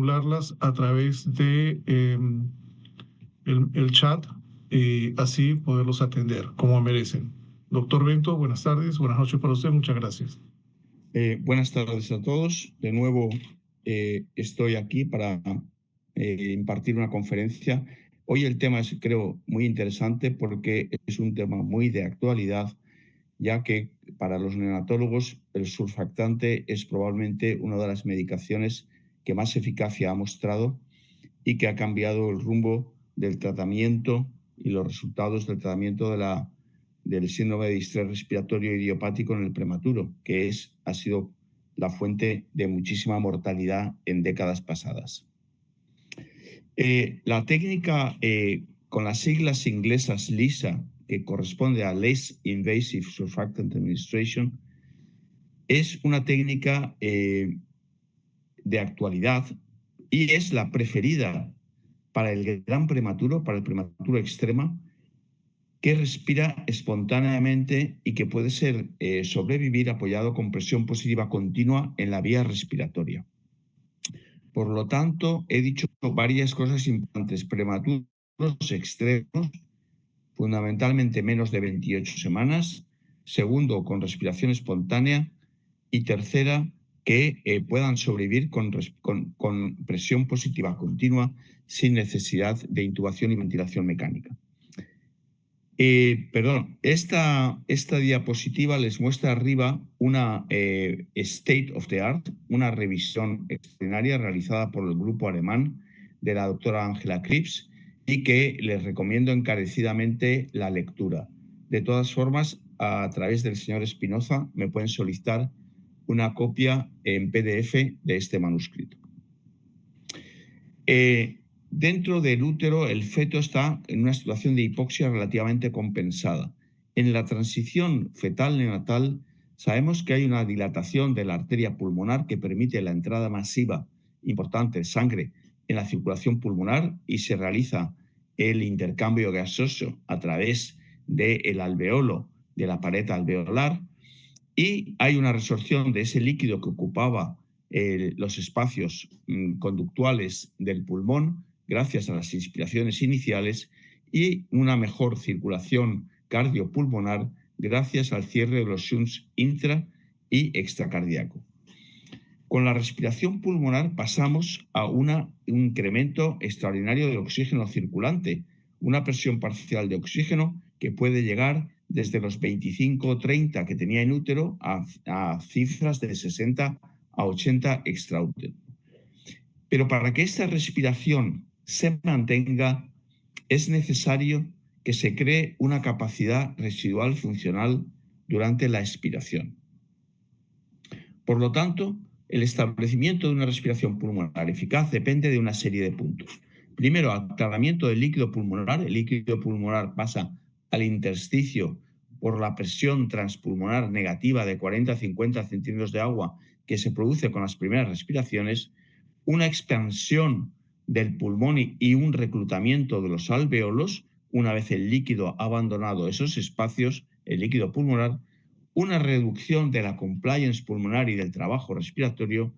formularlas a través de el chat y así poderlos atender como merecen. Doctor Bento, buenas tardes, buenas noches para usted, muchas gracias. Buenas tardes a todos. De nuevo estoy aquí para impartir una conferencia. Hoy el tema es, creo, muy interesante porque es un tema muy de actualidad, ya que para los neonatólogos el surfactante es probablemente una de las medicaciones que más eficacia ha mostrado y que ha cambiado el rumbo del tratamiento y los resultados del tratamiento del síndrome de distrés respiratorio idiopático en el prematuro, que ha sido la fuente de muchísima mortalidad en décadas pasadas. La técnica con las siglas inglesas LISA, que corresponde a Less Invasive Surfactant Administration, es una técnica de actualidad y es la preferida para el gran prematuro, para el prematuro extrema, que respira espontáneamente y que puede sobrevivir apoyado con presión positiva continua en la vía respiratoria. Por lo tanto, he dicho varias cosas importantes. Prematuros extremos, fundamentalmente menos de 28 semanas. Segundo, con respiración espontánea. Y tercera, que puedan sobrevivir con presión positiva continua sin necesidad de intubación y ventilación mecánica. Esta diapositiva les muestra arriba una state of the art, una revisión extraordinaria realizada por el grupo alemán de la doctora Angela Krebs y que les recomiendo encarecidamente la lectura. De todas formas, a través del señor Espinoza me pueden solicitar una copia en PDF de este manuscrito. Dentro del útero, el feto está en una situación de hipoxia relativamente compensada. En la transición fetal-neonatal sabemos que hay una dilatación de la arteria pulmonar que permite la entrada masiva importante de sangre en la circulación pulmonar y se realiza el intercambio gaseoso a través del alveolo, de la pared alveolar, y hay una resorción de ese líquido que ocupaba los espacios conductuales del pulmón gracias a las inspiraciones iniciales y una mejor circulación cardiopulmonar gracias al cierre de los shunts intra y extracardíaco. Con la respiración pulmonar pasamos a un incremento extraordinario del oxígeno circulante, una presión parcial de oxígeno que puede llegar desde los 25 o 30 que tenía en útero a cifras de 60 a 80 extraútero. Pero para que esta respiración se mantenga, es necesario que se cree una capacidad residual funcional durante la expiración. Por lo tanto, el establecimiento de una respiración pulmonar eficaz depende de una serie de puntos. Primero, aclaramiento del líquido pulmonar. El líquido pulmonar pasa al intersticio por la presión transpulmonar negativa de 40 a 50 centímetros de agua que se produce con las primeras respiraciones, una expansión del pulmón y un reclutamiento de los alveolos una vez el líquido ha abandonado esos espacios, el líquido pulmonar, una reducción de la compliance pulmonar y del trabajo respiratorio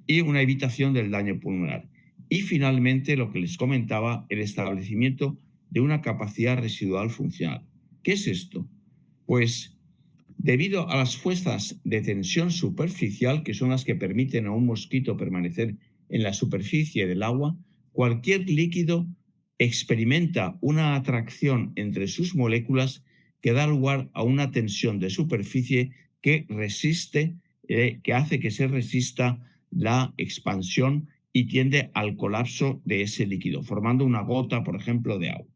y una evitación del daño pulmonar. Y finalmente, lo que les comentaba, el establecimiento de una capacidad residual funcional. ¿Qué es esto? Pues debido a las fuerzas de tensión superficial, que son las que permiten a un mosquito permanecer en la superficie del agua, cualquier líquido experimenta una atracción entre sus moléculas que da lugar a una tensión de superficie que que hace que se resista la expansión y tiende al colapso de ese líquido, formando una gota, por ejemplo, de agua.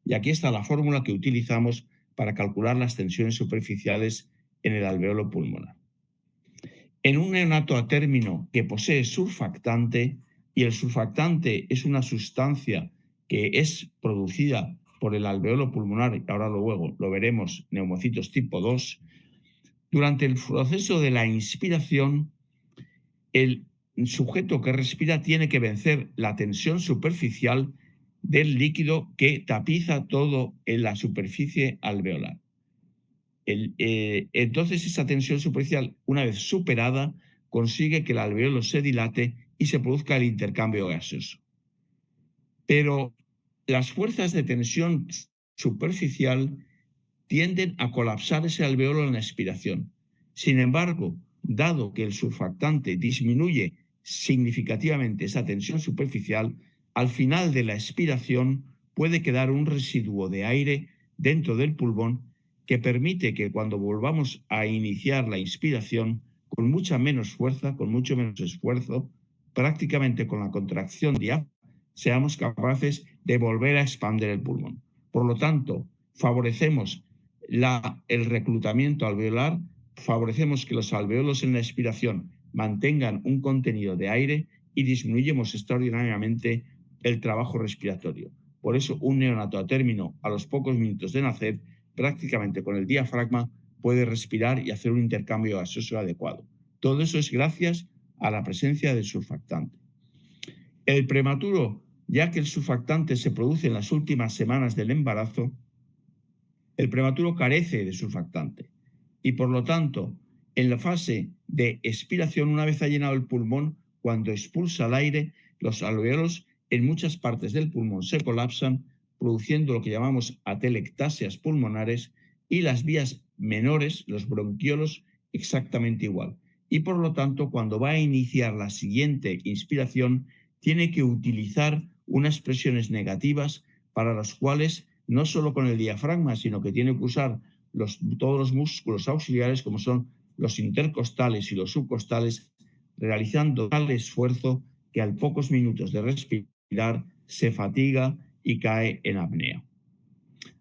Y aquí está la fórmula que utilizamos para calcular las tensiones superficiales en el alveolo pulmonar. En un neonato a término que posee surfactante, y el surfactante es una sustancia que es producida por el alveolo pulmonar, y ahora luego lo veremos, neumocitos tipo 2, durante el proceso de la inspiración, el sujeto que respira tiene que vencer la tensión superficial del líquido que tapiza todo en la superficie alveolar. Entonces esa tensión superficial, una vez superada, consigue que el alveolo se dilate y se produzca el intercambio gaseoso. Pero las fuerzas de tensión superficial tienden a colapsar ese alveolo en la expiración. Sin embargo, dado que el surfactante disminuye significativamente esa tensión superficial, al final de la expiración puede quedar un residuo de aire dentro del pulmón que permite que cuando volvamos a iniciar la inspiración, con mucha menos fuerza, con mucho menos esfuerzo, prácticamente con la contracción diafragmática, seamos capaces de volver a expandir el pulmón. Por lo tanto, favorecemos el reclutamiento alveolar, favorecemos que los alveolos en la expiración mantengan un contenido de aire y disminuimos extraordinariamente el trabajo respiratorio. Por eso, un neonato a término, a los pocos minutos de nacer, prácticamente con el diafragma, puede respirar y hacer un intercambio gaseoso adecuado. Todo eso es gracias a la presencia del surfactante. El prematuro, ya que el surfactante se produce en las últimas semanas del embarazo, el prematuro carece de surfactante y, por lo tanto, en la fase de expiración, una vez ha llenado el pulmón, cuando expulsa el aire, los alveolos en muchas partes del pulmón se colapsan, produciendo lo que llamamos atelectasias pulmonares, y las vías menores, los bronquiolos, exactamente igual. Y, por lo tanto, cuando va a iniciar la siguiente inspiración, tiene que utilizar unas presiones negativas para las cuales no solo con el diafragma, sino que tiene que usar todos los músculos auxiliares, como son los intercostales y los subcostales, realizando tal esfuerzo que a pocos minutos de respirar se fatiga y cae en apnea.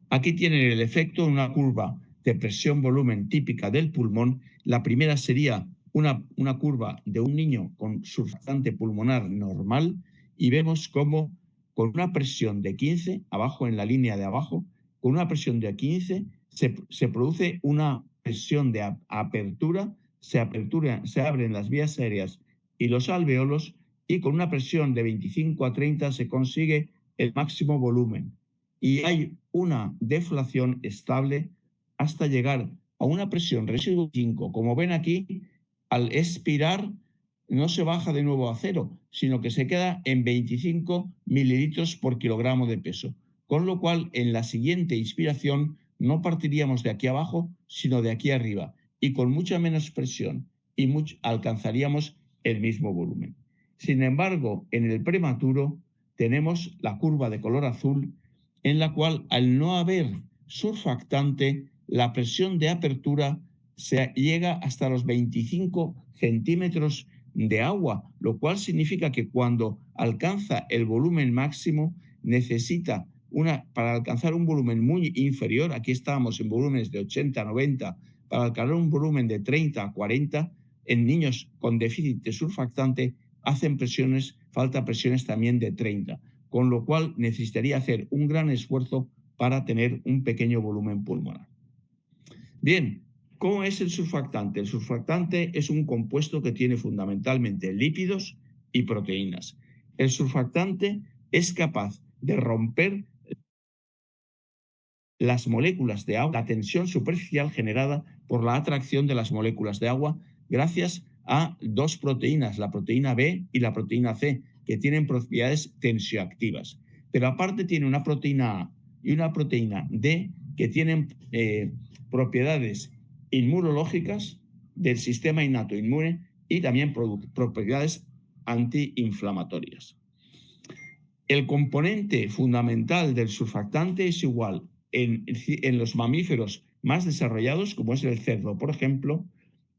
Aquí tienen el efecto de una curva de presión-volumen típica del pulmón. La primera sería una curva de un niño con surfactante pulmonar normal, y vemos cómo con una presión de 15, abajo en la línea de abajo, con una presión de 15 se produce una presión de apertura, se abren las vías aéreas y los alveolos, y con una presión de 25 a 30 se consigue el máximo volumen. Y hay una deflación estable hasta llegar a una presión residual 5. Como ven aquí, al expirar no se baja de nuevo a 0, sino que se queda en 25 mililitros por kilogramo de peso. Con lo cual, en la siguiente inspiración no partiríamos de aquí abajo, sino de aquí arriba. Y con mucha menos presión alcanzaríamos el mismo volumen. Sin embargo, en el prematuro tenemos la curva de color azul, en la cual, al no haber surfactante, la presión de apertura se llega hasta los 25 centímetros de agua, lo cual significa que cuando alcanza el volumen máximo necesita para alcanzar un volumen muy inferior, aquí estábamos en volúmenes de 80 a 90, para alcanzar un volumen de 30 a 40, en niños con déficit de surfactante falta presiones también de 30, con lo cual necesitaría hacer un gran esfuerzo para tener un pequeño volumen pulmonar. Bien, ¿cómo es el surfactante? El surfactante es un compuesto que tiene fundamentalmente lípidos y proteínas. El surfactante es capaz de romper las moléculas de agua, la tensión superficial generada por la atracción de las moléculas de agua, gracias a dos proteínas, la proteína B y la proteína C, que tienen propiedades tensioactivas. Pero aparte tiene una proteína A y una proteína D que tienen propiedades inmunológicas del sistema innato inmune y también propiedades antiinflamatorias. El componente fundamental del surfactante es igual en los mamíferos más desarrollados, como es el cerdo, por ejemplo,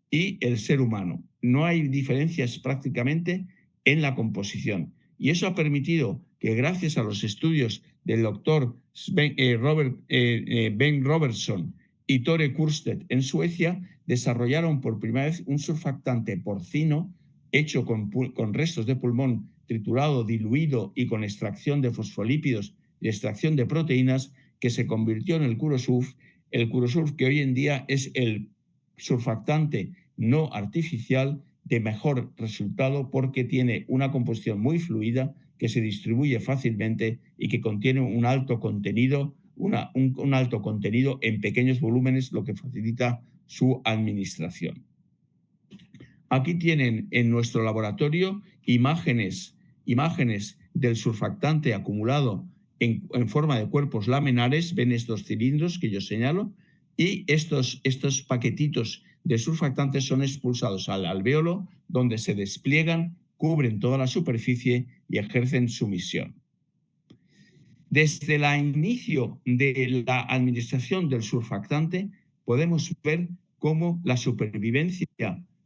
y el ser humano. No hay diferencias prácticamente en la composición. Y eso ha permitido que, gracias a los estudios del doctor Ben Robertson y Tore Kurstedt en Suecia, desarrollaron por primera vez un surfactante porcino hecho con restos de pulmón triturado, diluido y con extracción de fosfolípidos y extracción de proteínas, que se convirtió en el Curosurf, que hoy en día es el surfactante no artificial de mejor resultado, porque tiene una composición muy fluida, que se distribuye fácilmente y que contiene un alto contenido en pequeños volúmenes, lo que facilita su administración. Aquí tienen en nuestro laboratorio imágenes del surfactante acumulado en forma de cuerpos laminares. Ven estos cilindros que yo señalo, y estos paquetitos de surfactantes son expulsados al alvéolo, donde se despliegan, cubren toda la superficie y ejercen su misión. Desde el inicio de la administración del surfactante podemos ver cómo la supervivencia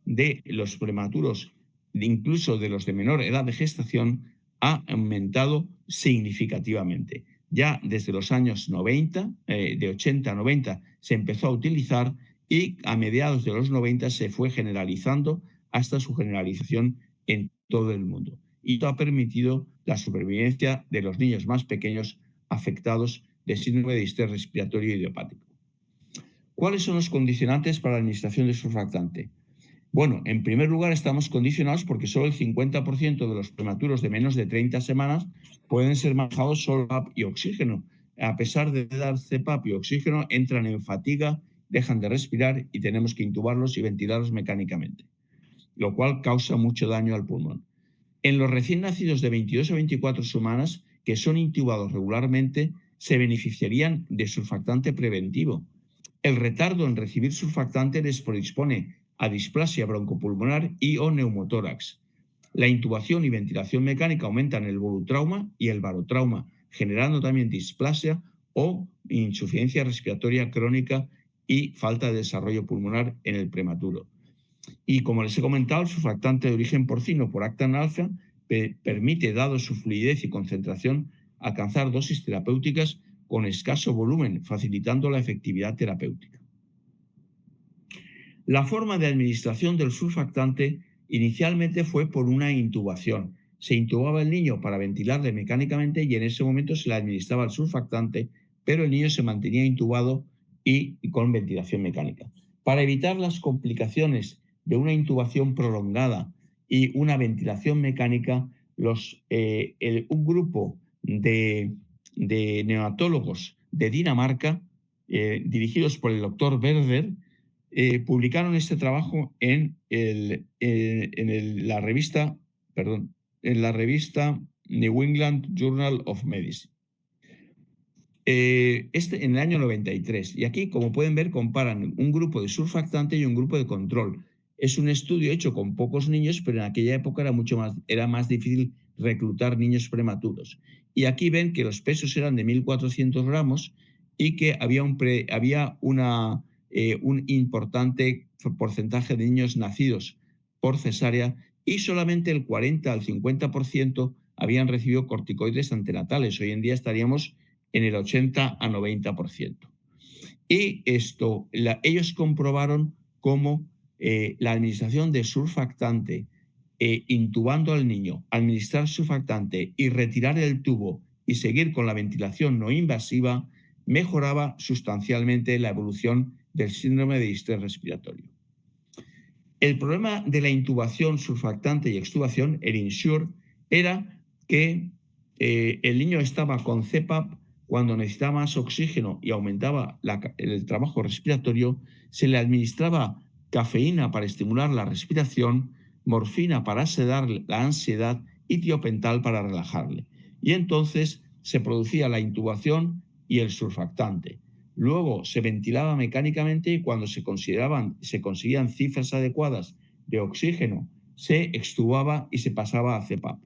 de los prematuros, incluso de los de menor edad de gestación, ha aumentado significativamente. Ya desde los años 90, de 80 a 90, se empezó a utilizar, y a mediados de los 90 se fue generalizando hasta su generalización en todo el mundo. Y esto ha permitido la supervivencia de los niños más pequeños afectados de síndrome de distrés respiratorio idiopático. ¿Cuáles son los condicionantes para la administración del surfactante? Bueno, en primer lugar, estamos condicionados porque solo el 50% de los prematuros de menos de 30 semanas pueden ser manejados solo CPAP y oxígeno. A pesar de dar CPAP y oxígeno, entran en fatiga, dejan de respirar y tenemos que intubarlos y ventilarlos mecánicamente, lo cual causa mucho daño al pulmón. En los recién nacidos de 22 a 24 semanas, que son intubados regularmente, se beneficiarían de surfactante preventivo. El retardo en recibir surfactante les predispone a displasia broncopulmonar y o neumotórax. La intubación y ventilación mecánica aumentan el volutrauma y el barotrauma, generando también displasia o insuficiencia respiratoria crónica y falta de desarrollo pulmonar en el prematuro. Y como les he comentado, el surfactante de origen porcino por Actan alfa permite, dado su fluidez y concentración, alcanzar dosis terapéuticas con escaso volumen, facilitando la efectividad terapéutica. La forma de administración del surfactante inicialmente fue por una intubación. Se intubaba el niño para ventilarle mecánicamente y en ese momento se le administraba el surfactante, pero el niño se mantenía intubado y con ventilación mecánica. Para evitar las complicaciones de una intubación prolongada y una ventilación mecánica, un grupo de neonatólogos de Dinamarca, dirigidos por el doctor Werder, publicaron este trabajo en la revista New England Journal of Medicine. En el año 93. Y aquí, como pueden ver, comparan un grupo de surfactante y un grupo de control. Es un estudio hecho con pocos niños, pero en aquella época era más difícil reclutar niños prematuros. Y aquí ven que los pesos eran de 1.400 gramos y que había un importante porcentaje de niños nacidos por cesárea, y solamente el 40 al 50% habían recibido corticoides antenatales. Hoy en día estaríamos en el 80 a 90%. Y ellos comprobaron cómo la administración de surfactante, intubando al niño, administrar surfactante y retirar el tubo y seguir con la ventilación no invasiva, mejoraba sustancialmente la evolución del síndrome de distrés respiratorio. El problema de la intubación, surfactante y extubación, el INSURE, era que el niño estaba con CPAP. Cuando necesitaba más oxígeno y aumentaba el trabajo respiratorio, se le administraba cafeína para estimular la respiración, morfina para sedar la ansiedad y tiopental para relajarle. Y entonces se producía la intubación y el surfactante. Luego se ventilaba mecánicamente y cuando se conseguían cifras adecuadas de oxígeno, se extubaba y se pasaba a CPAP.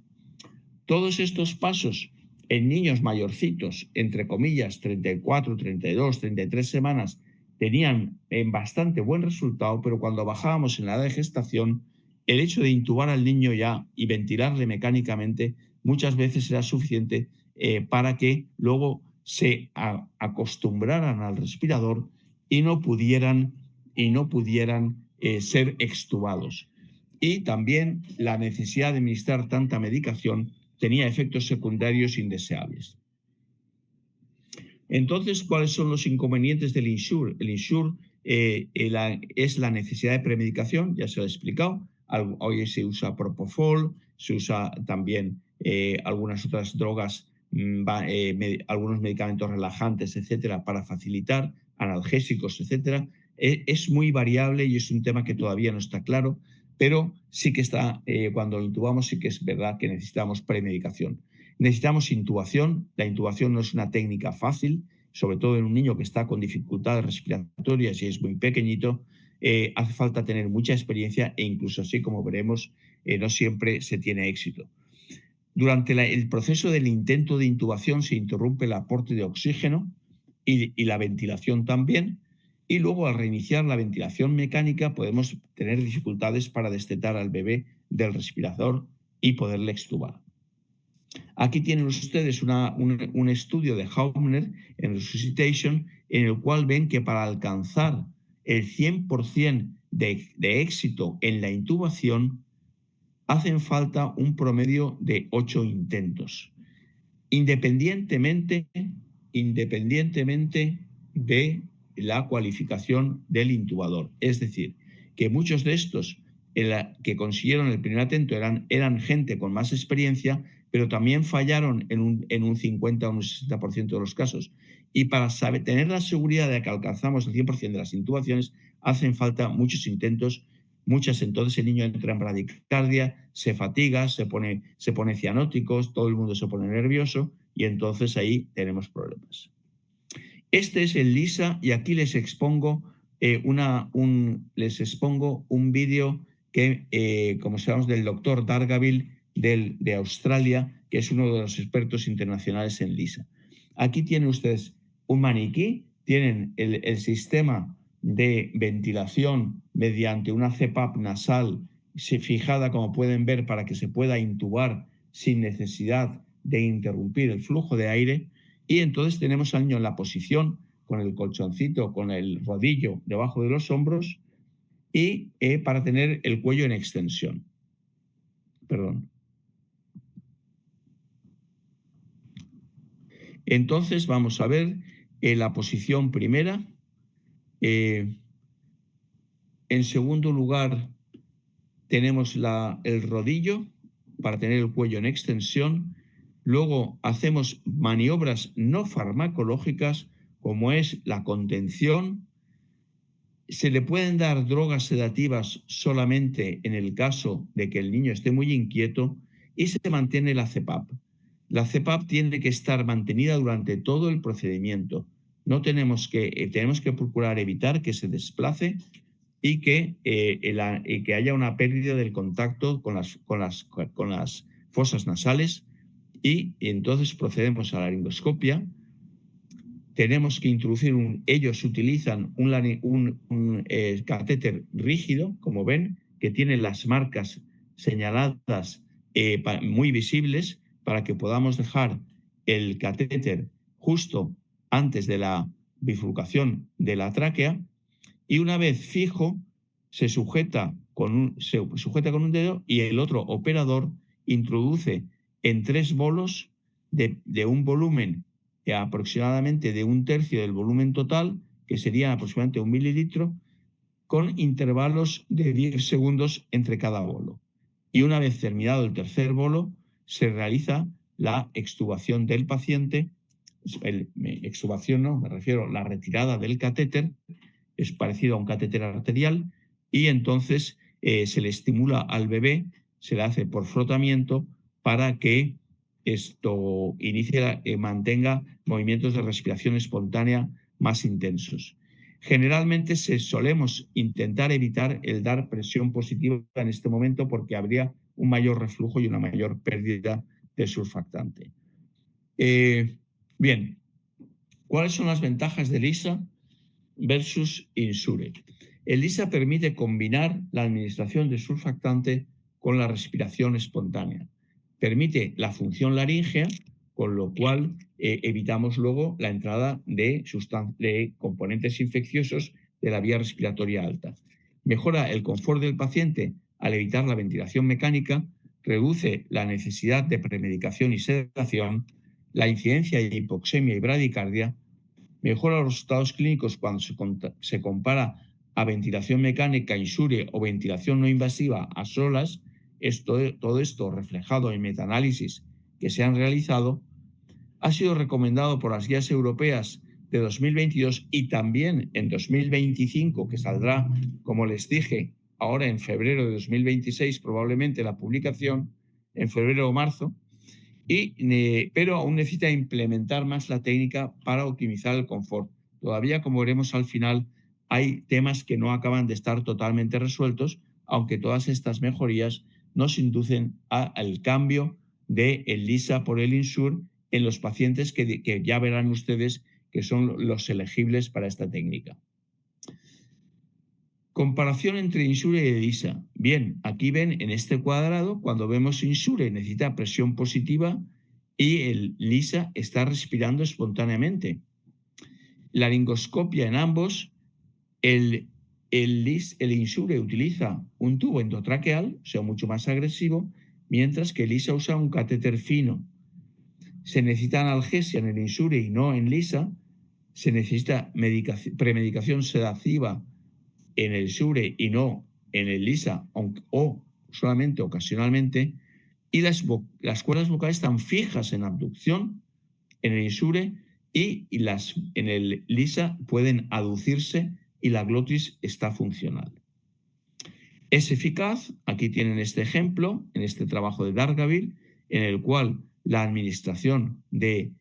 Todos estos pasos en niños mayorcitos, entre comillas, 34, 32, 33 semanas, tenían bastante buen resultado, pero cuando bajábamos en la edad de gestación, el hecho de intubar al niño ya y ventilarle mecánicamente muchas veces era suficiente para que luego se acostumbraran al respirador y no pudieran ser extubados. Y también la necesidad de administrar tanta medicación tenía efectos secundarios indeseables. Entonces, ¿cuáles son los inconvenientes del INSURE? El INSURE es la necesidad de premedicación, ya se lo he explicado. Hoy se usa propofol, se usa también algunas otras drogas, algunos medicamentos relajantes, etcétera, para facilitar, analgésicos, etcétera. Es muy variable y es un tema que todavía no está claro, pero sí que está, cuando intubamos sí que es verdad que necesitamos premedicación. Necesitamos intubación. La intubación no es una técnica fácil, sobre todo en un niño que está con dificultades respiratorias y es muy pequeñito. Hace falta tener mucha experiencia e incluso así, como veremos, no siempre se tiene éxito. Durante el proceso del intento de intubación se interrumpe el aporte de oxígeno y la ventilación también. Y luego, al reiniciar la ventilación mecánica, podemos tener dificultades para destetar al bebé del respirador y poderle extubar. Aquí tienen ustedes un estudio de Haubner en Resuscitation, en el cual ven que para alcanzar el 100% de éxito en la intubación, hacen falta un promedio de 8 intentos, independientemente de la cualificación del intubador. Es decir, que muchos de estos que consiguieron el primer atento eran gente con más experiencia, pero también fallaron en un 50 o un 60% de los casos. Y para tener la seguridad de que alcanzamos el 100% de las intubaciones, hacen falta muchos intentos, muchas. Entonces el niño entra en bradicardia, se fatiga, se pone cianóticos, todo el mundo se pone nervioso y entonces ahí tenemos problemas. Este es el LISA y aquí les expongo un vídeo que, como sabemos, del doctor Dargaville de Australia, que es uno de los expertos internacionales en LISA. Aquí tienen ustedes un maniquí, tienen el sistema de ventilación mediante una CPAP nasal fijada, como pueden ver, para que se pueda intubar sin necesidad de interrumpir el flujo de aire. Y entonces tenemos al niño en la posición con el colchoncito, con el rodillo debajo de los hombros y para tener el cuello en extensión. Perdón. Entonces vamos a ver la posición primera. En segundo lugar, tenemos el rodillo para tener el cuello en extensión. Luego hacemos maniobras no farmacológicas, como es la contención. Se le pueden dar drogas sedativas solamente en el caso de que el niño esté muy inquieto y se mantiene la CPAP. La CPAP tiene que estar mantenida durante todo el procedimiento. Tenemos que procurar evitar que se desplace y que haya una pérdida del contacto con las fosas nasales, y entonces procedemos a la laringoscopia. Tenemos que introducir ellos utilizan un catéter rígido, como ven, que tiene las marcas señaladas muy visibles para que podamos dejar el catéter justo antes de la bifurcación de la tráquea. Y una vez fijo, se sujeta con un dedo y el otro operador introduce en 3 bolos de un volumen aproximadamente de 1/3 del volumen total, que sería aproximadamente 1 mililitro, con intervalos de 10 segundos entre cada bolo. Y una vez terminado el tercer bolo, se realiza la extubación del paciente. Extubación no, me refiero a la retirada del catéter. Es parecido a un catéter arterial y entonces se le estimula al bebé, se le hace por frotamiento para que esto mantenga movimientos de respiración espontánea más intensos. Generalmente solemos intentar evitar el dar presión positiva en este momento porque habría un mayor reflujo y una mayor pérdida de surfactante. Bien, ¿cuáles son las ventajas del LISA versus Insure? El LISA permite combinar la administración de surfactante con la respiración espontánea. Permite la función laríngea, con lo cual evitamos luego la entrada de componentes infecciosos de la vía respiratoria alta. Mejora el confort del paciente al evitar la ventilación mecánica, reduce la necesidad de premedicación y sedación, la incidencia de hipoxemia y bradicardia, mejora los resultados clínicos cuando se compara a ventilación mecánica, Insure o ventilación no invasiva a solas. Todo esto reflejado en metaanálisis que se han realizado. Ha sido recomendado por las guías europeas de 2022 y también en 2025, que saldrá, como les dije, ahora en febrero de 2026, probablemente la publicación, en febrero o marzo, pero aún necesita implementar más la técnica para optimizar el confort. Todavía, como veremos al final, hay temas que no acaban de estar totalmente resueltos, aunque todas estas mejorías nos inducen al cambio del LISA por el INSUR en los pacientes que ya verán ustedes que son los elegibles para esta técnica. Comparación entre Insure y ELISA. Bien, aquí ven en este cuadrado, cuando vemos Insure necesita presión positiva y el LISA está respirando espontáneamente. Laringoscopia en ambos, el Insure utiliza un tubo endotraqueal, o sea, mucho más agresivo, mientras que el LISA usa un catéter fino. Se necesita analgesia en el Insure y no en LISA. Se necesita premedicación sedativa en el Insure y no en el LISA, o solamente ocasionalmente. Y las cuerdas vocales están fijas en abducción en el Insure y en el LISA pueden aducirse y la glotis está funcional. Es eficaz, aquí tienen este ejemplo, en este trabajo de Dargaville, en el cual la administración de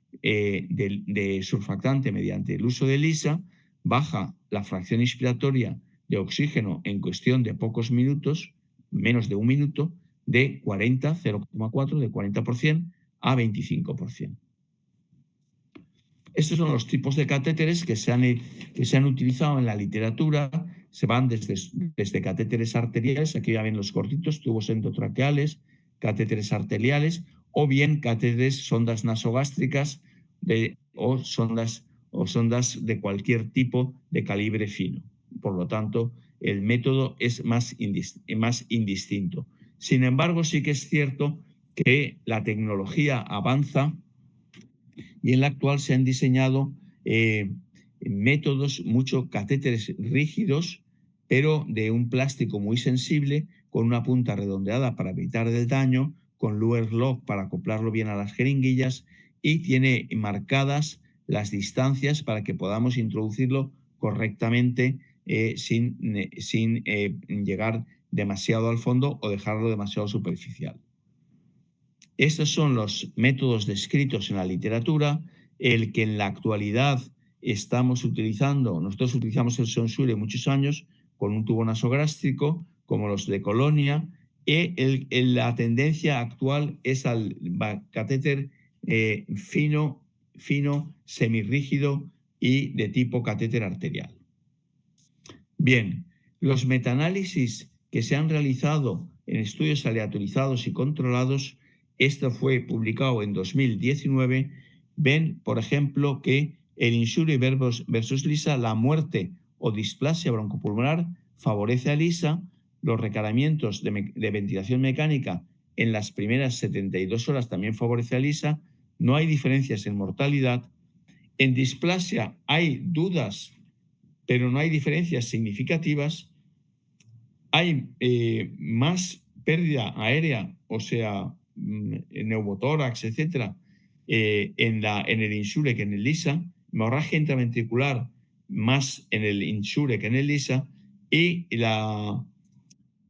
surfactante mediante el uso de LISA baja la fracción inspiratoria de oxígeno en cuestión de pocos minutos, menos de un minuto, de 0,4 de 40% a 25%. Estos son los tipos de catéteres que se han utilizado en la literatura. Se van desde catéteres arteriales, aquí ya ven los cortitos, tubos endotraqueales, catéteres arteriales, o bien catéteres, sondas nasogástricas o sondas de cualquier tipo de calibre fino. Por lo tanto, el método es más indistinto. Sin embargo, sí que es cierto que la tecnología avanza y en la actual se han diseñado métodos, catéteres rígidos, pero de un plástico muy sensible, con una punta redondeada para evitar el daño, con Luer lock para acoplarlo bien a las jeringuillas, y tiene marcadas las distancias para que podamos introducirlo correctamente sin llegar demasiado al fondo o dejarlo demasiado superficial. Estos son los métodos descritos en la literatura, el que en la actualidad estamos utilizando. Nosotros utilizamos el Insure muchos años con un tubo nasogástrico, como los de Colonia, y la tendencia actual es al catéter fino, semirrígido y de tipo catéter arterial. Bien, los metaanálisis que se han realizado en estudios aleatorizados y controlados, esto fue publicado en 2019, ven, por ejemplo, que el Insure versus LISA, la muerte o displasia broncopulmonar favorece a LISA, los requerimientos de ventilación mecánica en las primeras 72 horas también favorece a LISA, no hay diferencias en mortalidad. En displasia hay dudas, pero no hay diferencias significativas. Hay más pérdida aérea, o sea, neumotórax, etcétera, en el Insure que en el LISA, hemorragia intraventricular más en el Insure que en el LISA, y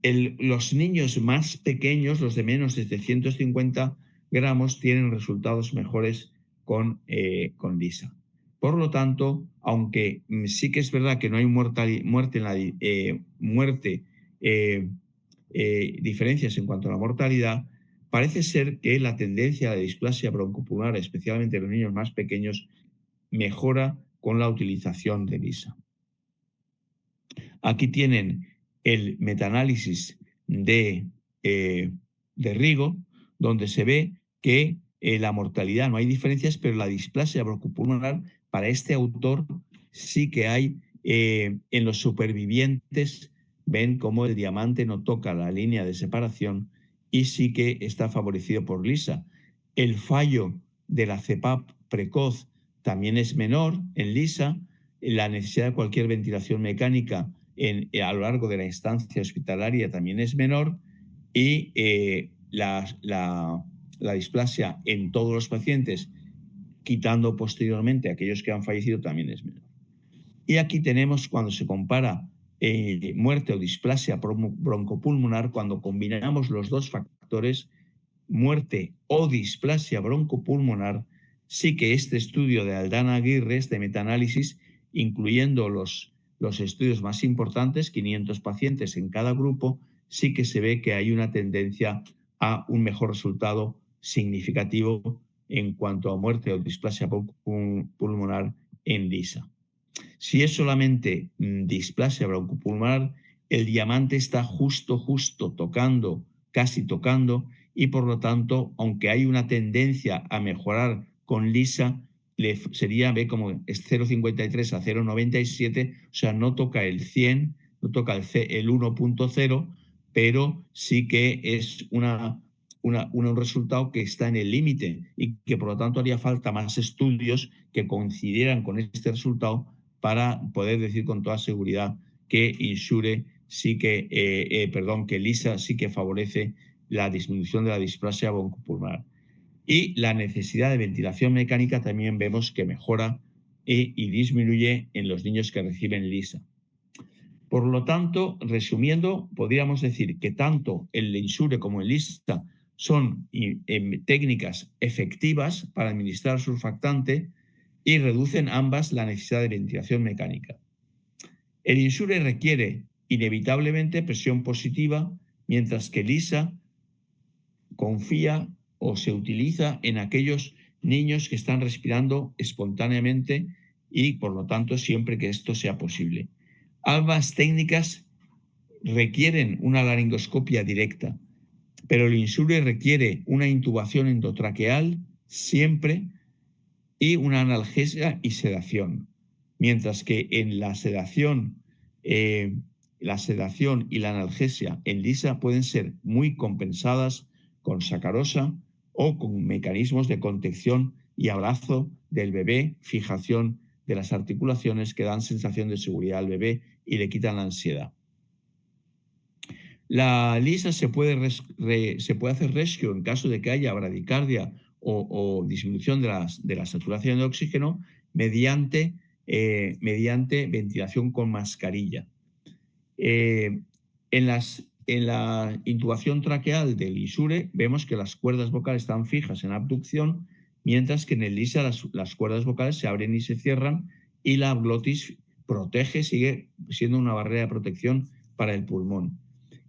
los niños más pequeños, los de menos de 150 gramos, tienen resultados mejores con LISA. Por lo tanto, aunque sí que es verdad que no hay diferencias en cuanto a la mortalidad, parece ser que la tendencia a la displasia broncopulmonar, especialmente en los niños más pequeños, mejora con la utilización de LISA. Aquí tienen el metaanálisis de Rigo, donde se ve que la mortalidad no hay diferencias, pero la displasia broncopulmonar, para este autor sí que hay en los supervivientes. Ven cómo el diamante no toca la línea de separación y sí que está favorecido por LISA. El fallo de la CPAP precoz también es menor en LISA. La necesidad de cualquier ventilación mecánica a lo largo de la instancia hospitalaria también es menor, y la displasia en todos los pacientes, quitando posteriormente aquellos que han fallecido, también es menor. Y aquí tenemos, cuando se compara muerte o displasia broncopulmonar, cuando combinamos los dos factores, muerte o displasia broncopulmonar, sí que este estudio de Aldana Aguirre, este metaanálisis, incluyendo los estudios más importantes, 500 pacientes en cada grupo, sí que se ve que hay una tendencia a un mejor resultado significativo en cuanto a muerte o displasia pulmonar en LISA. Si es solamente displasia broncopulmonar, el diamante está justo tocando, casi tocando, y por lo tanto, aunque hay una tendencia a mejorar con LISA, sería como es 0,53 a 0,97, o sea, no toca el 100, no toca el 1.0, pero sí que es un resultado que está en el límite y que por lo tanto haría falta más estudios que coincidieran con este resultado para poder decir con toda seguridad que Insure sí que, que LISA sí que favorece la disminución de la displasia broncopulmonar. Y la necesidad de ventilación mecánica también vemos que mejora y disminuye en los niños que reciben LISA. Por lo tanto, resumiendo, podríamos decir que tanto el Insure como el LISA son técnicas efectivas para administrar surfactante y reducen ambas la necesidad de ventilación mecánica. El Insure requiere inevitablemente presión positiva, mientras que LISA confía o se utiliza en aquellos niños que están respirando espontáneamente y, por lo tanto, siempre que esto sea posible. Ambas técnicas requieren una laringoscopia directa, pero el Insure requiere una intubación endotraqueal siempre y una analgesia y sedación, mientras que en la sedación y la analgesia en LISA pueden ser muy compensadas con sacarosa o con mecanismos de contención y abrazo del bebé, fijación de las articulaciones que dan sensación de seguridad al bebé y le quitan la ansiedad. La LISA se puede hacer rescue en caso de que haya bradicardia o disminución de la saturación de oxígeno mediante ventilación con mascarilla. En la intubación traqueal del Insure vemos que las cuerdas vocales están fijas en abducción, mientras que en el LISA las cuerdas vocales se abren y se cierran y la glotis protege, sigue siendo una barrera de protección para el pulmón.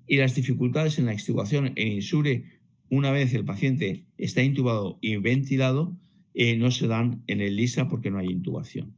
Y las dificultades en la extubación en Insure, una vez el paciente está intubado y ventilado, no se dan en el LISA porque no hay intubación.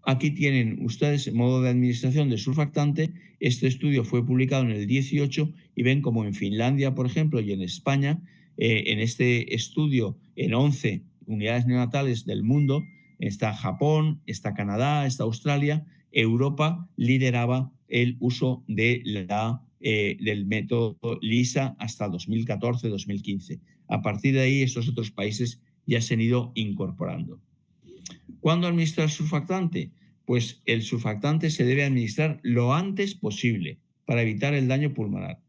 Aquí tienen ustedes el modo de administración de surfactante. Este estudio fue publicado en el 18 y ven como en Finlandia, por ejemplo, y en España, en este estudio, en 11 unidades neonatales del mundo, está Japón, está Canadá, está Australia, Europa lideraba el uso del método LISA hasta 2014-2015. A partir de ahí, estos otros países ya se han ido incorporando. ¿Cuándo administrar surfactante? Pues el surfactante se debe administrar lo antes posible para evitar el daño pulmonar.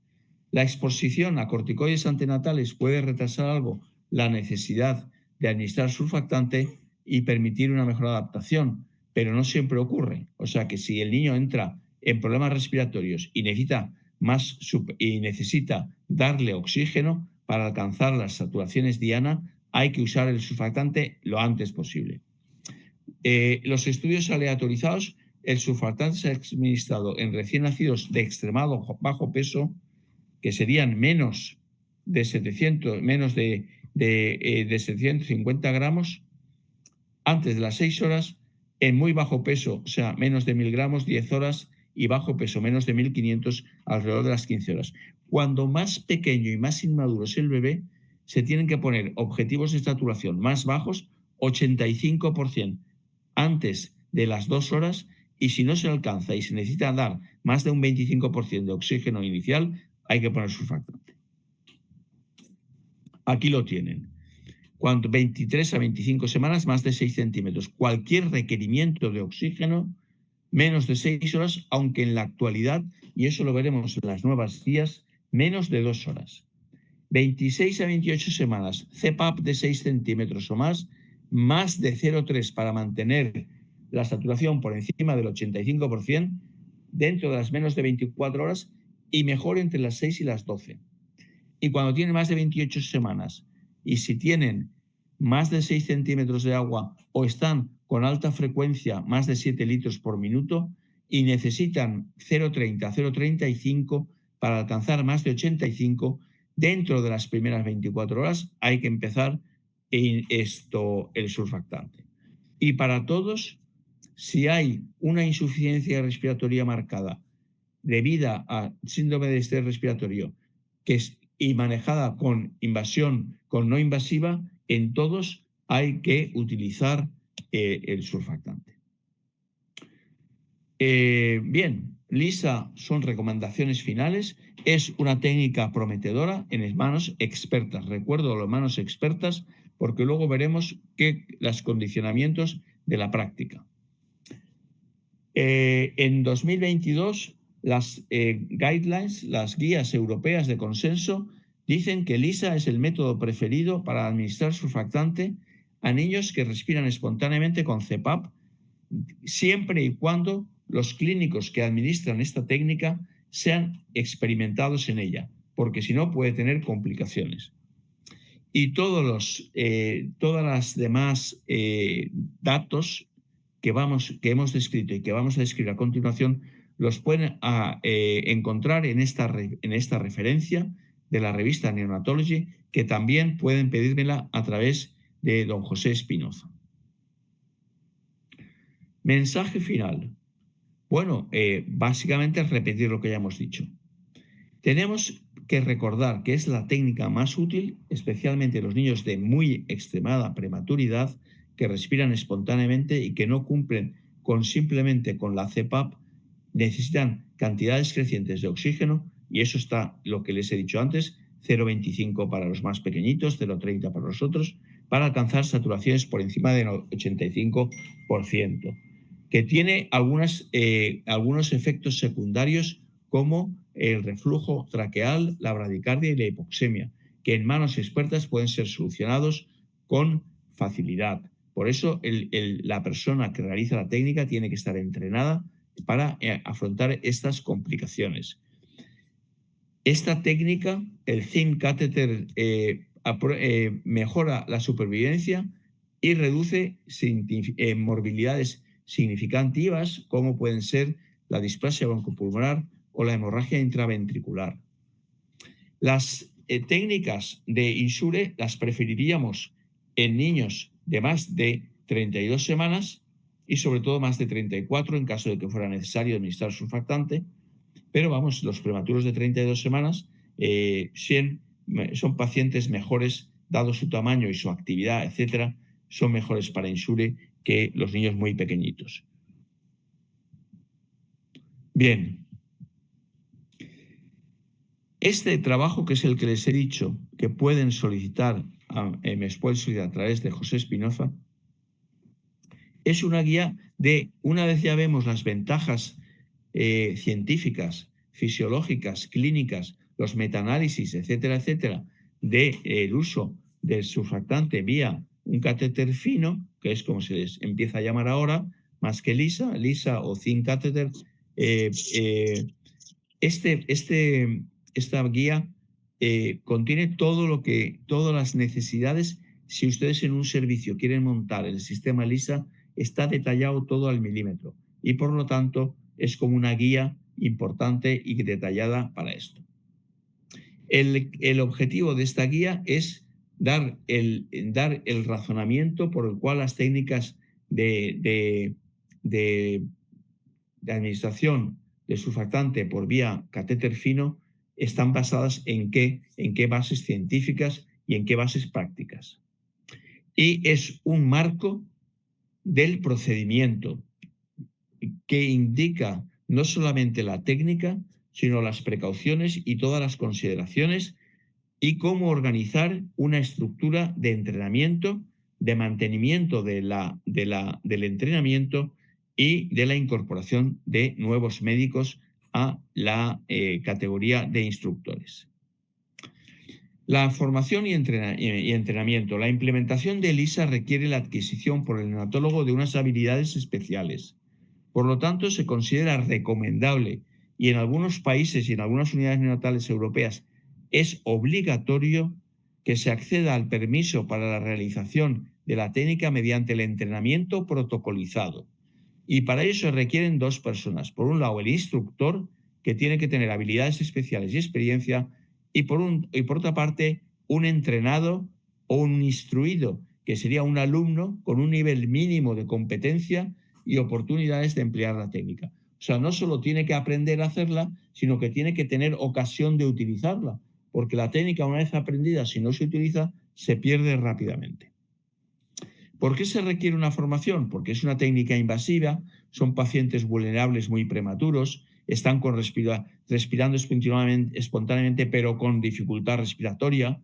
La exposición a corticoides antenatales puede retrasar algo la necesidad de administrar surfactante y permitir una mejor adaptación, pero no siempre ocurre. O sea que si el niño entra en problemas respiratorios y necesita darle oxígeno para alcanzar las saturaciones diana, hay que usar el surfactante lo antes posible. Los estudios aleatorizados, el surfactante se ha administrado en recién nacidos de extremado bajo peso, que serían menos de 750 gramos, antes de las 6 horas, en muy bajo peso, o sea, menos de 1000 gramos, 10 horas, y bajo peso, menos de 1500, alrededor de las 15 horas. Cuando más pequeño y más inmaduro es el bebé, se tienen que poner objetivos de saturación más bajos, 85%, antes de las 2 horas, y si no se alcanza y se necesita dar más de un 25% de oxígeno inicial, hay que poner surfactante. Aquí lo tienen. 23 a 25 semanas, más de 6 centímetros. Cualquier requerimiento de oxígeno, menos de 6 horas, aunque en la actualidad, y eso lo veremos en las nuevas guías, menos de 2 horas. 26 a 28 semanas, CPAP de 6 centímetros o más de 0,3 para mantener la saturación por encima del 85%, dentro de las menos de 24 horas y mejor entre las 6 y las 12. Y cuando tienen más de 28 semanas y si tienen más de 6 centímetros de agua o están con alta frecuencia, más de 7 litros por minuto, y necesitan 0,30, 0,35 para alcanzar más de 85, dentro de las primeras 24 horas hay que empezar el surfactante. Y para todos, si hay una insuficiencia respiratoria marcada debida a síndrome de estrés respiratorio y manejada con invasión, con no invasiva, en todos hay que utilizar el surfactante. Bien, LISA son recomendaciones finales. Es una técnica prometedora en manos expertas. Recuerdo las manos expertas porque luego veremos los condicionamientos de la práctica. En 2022, las guidelines, las guías europeas de consenso, dicen que LISA es el método preferido para administrar surfactante a niños que respiran espontáneamente con CPAP, siempre y cuando los clínicos que administran esta técnica sean experimentados en ella, porque si no puede tener complicaciones. Y todas las demás datos que hemos descrito y que vamos a describir a continuación los pueden encontrar en esta referencia de la revista Neonatology, que también pueden pedírmela a través de don José Espinoza. Mensaje final. Bueno, básicamente es repetir lo que ya hemos dicho. Tenemos que recordar que es la técnica más útil, especialmente los niños de muy extremada prematuridad, que respiran espontáneamente y que no cumplen simplemente con la CPAP, necesitan cantidades crecientes de oxígeno, y eso está lo que les he dicho antes, 0,25 para los más pequeñitos, 0,30 para los otros, para alcanzar saturaciones por encima del 85%, que tiene algunos efectos secundarios como el reflujo traqueal, la bradicardia y la hipoxemia, que en manos expertas pueden ser solucionados con facilidad. Por eso la persona que realiza la técnica tiene que estar entrenada para afrontar estas complicaciones. Esta técnica, el Thin Catheter, mejora la supervivencia y reduce morbilidades significativas, como pueden ser la displasia broncopulmonar o la hemorragia intraventricular. Las técnicas de INSURE las preferiríamos en niños de más de 32 semanas y sobre todo más de 34 en caso de que fuera necesario administrar surfactante, pero vamos, los prematuros de 32 semanas son pacientes mejores, dado su tamaño y su actividad, etcétera, son mejores para INSURE que los niños muy pequeñitos. Bien. Este trabajo, que es el que les he dicho que pueden solicitar a través de José Espinoza, es una guía una vez ya vemos las ventajas científicas, fisiológicas, clínicas, los metaanálisis, etcétera, etcétera, del uso del surfactante vía un catéter fino, que es como se les empieza a llamar ahora, más que LISA o Thin Catheter. Esta guía contiene todas las necesidades. Si ustedes en un servicio quieren montar el sistema LISA, está detallado todo al milímetro y por lo tanto es como una guía importante y detallada para esto. El objetivo de esta guía es dar el razonamiento por el cual las técnicas de administración de surfactante por vía catéter fino están basadas en qué bases científicas y en qué bases prácticas. Y es un marco del procedimiento que indica no solamente la técnica, sino las precauciones y todas las consideraciones y cómo organizar una estructura de entrenamiento, de mantenimiento del entrenamiento y de la incorporación de nuevos médicos a la categoría de instructores. La formación y entrenamiento. La implementación de LISA requiere la adquisición por el neonatólogo de unas habilidades especiales. Por lo tanto, se considera recomendable y en algunos países y en algunas unidades neonatales europeas es obligatorio que se acceda al permiso para la realización de la técnica mediante el entrenamiento protocolizado. Y para ello se requieren dos personas. Por un lado, el instructor, que tiene que tener habilidades especiales y experiencia, y por otra parte, un entrenado o un instruido, que sería un alumno con un nivel mínimo de competencia y oportunidades de emplear la técnica. O sea, no solo tiene que aprender a hacerla, sino que tiene que tener ocasión de utilizarla, porque la técnica, una vez aprendida, si no se utiliza, se pierde rápidamente. ¿Por qué se requiere una formación? Porque es una técnica invasiva, son pacientes vulnerables muy prematuros, están respirando espontáneamente, pero con dificultad respiratoria,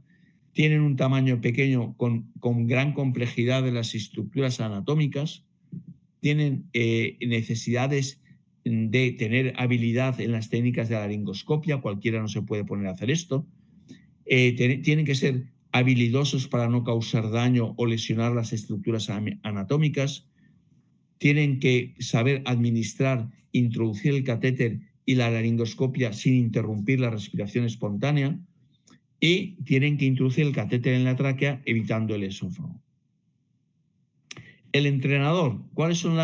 tienen un tamaño pequeño con gran complejidad de las estructuras anatómicas, tienen necesidades de tener habilidad en las técnicas de la laringoscopia, cualquiera no se puede poner a hacer esto, tienen que ser habilidosos para no causar daño o lesionar las estructuras anatómicas, tienen que saber administrar, introducir el catéter y la laringoscopia sin interrumpir la respiración espontánea y tienen que introducir el catéter en la tráquea evitando el esófago. El entrenador, ¿cuáles son